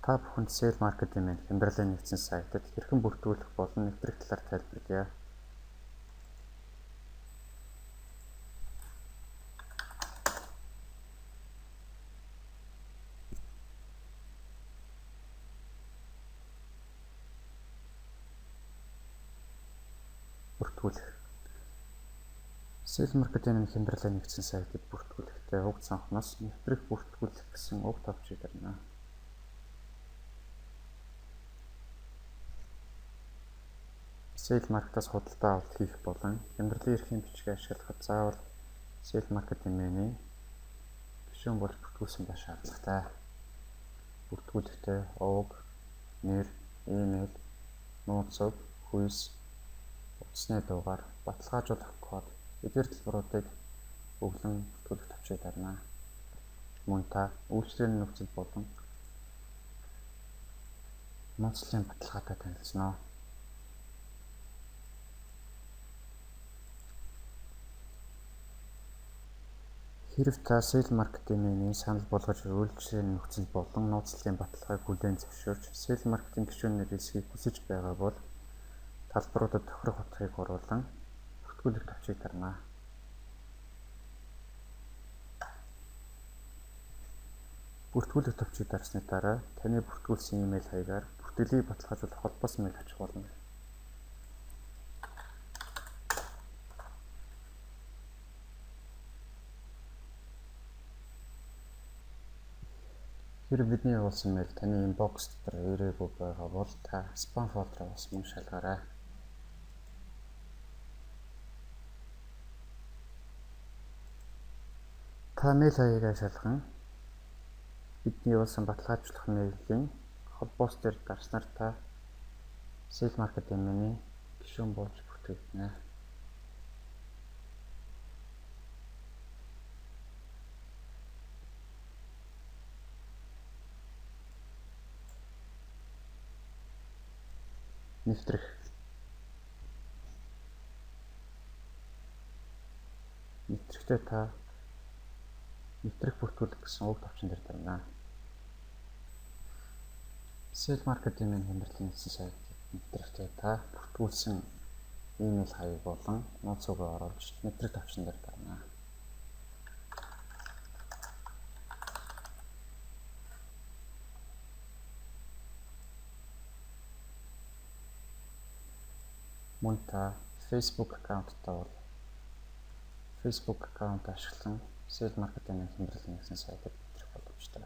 Та бүхэнд Sale Marketing хямдралын нэгдсэн сайтад хэрхэн бүртгүүлэх болон нэвтрэх талаар тайлбарлая. Бүртгүүлэх. Sale Marketing хямдралын нэгдсэн сайтад бүртгүүлэхдээ уг цонхноос нэвтрэх бүртгүүлэх гэсэн уг товчийг гарна. Sale Market-аас худалдаа авалт хийх болон хямдралын эрхлэн бичгийг ашиглахад заавал Sale Marketing-ийн гишүүн болж бүртгүүлсэн байх шаардлагатай. Бүртгүүлэхдээ уг, нэр, имэйл, нууц өв, хүйс, утасны дугаар, баталгаажуулах код эдгээр төлбөрүүдийг өглөн бүртгүүлэх товчийг гарна. Мөн та үйлчлэлийн нөхцөл болон нууцлалын баталгаатай танилцсан уу? Хэрэв та Sale Marketing-ийн санал болгож үйлчлэлийн нөхцөл болон нууцлалын баталгааг хүлээн зөвшөөрч Sale Marketing гишүүний рискийг хүсэж байгаа бол талбаруудад тохирох утгыг оруулан бүртгүүлэх товчийг дарна. Бүртгүүлэх товчийг дарсны дараа таны бүртгүүлсэн имэйл хаягаар бүртгэлийг баталгаажуулах холбоосон мэйл очих болно. Хэрэв бидний явуулсан мэйл таны инбокс дотор ирээгүй байгаа бол та спам фолдероо бас мөн шалгаарай. Та мэйл хаягаа шалган бидний явуулсан баталгаажуулах мэйлийн холбоос дээр дарснаар та Sale Marketing-ийн гишүүн болж бүртгэгдэнэ. Нэвтрэх. Нэвтрэхдээ та нэвтрэх бүртгүүлэх гэсэн уг товчон дээр дарна. Sale Marketing-ийн хямдралын нэгдсэн сайтад нэвтрэхдээ та бүртгүүлсэн имэйл хаяг болон нууц үгээ оруулж нэвтрэх товчон дээр дарна. Мөн та Facebook аккаунттай бол Facebook аккаунт ашиглан Sale Marketing-ийн хямдралын нэгдсэн сайтад нэвтрэх боломжтой.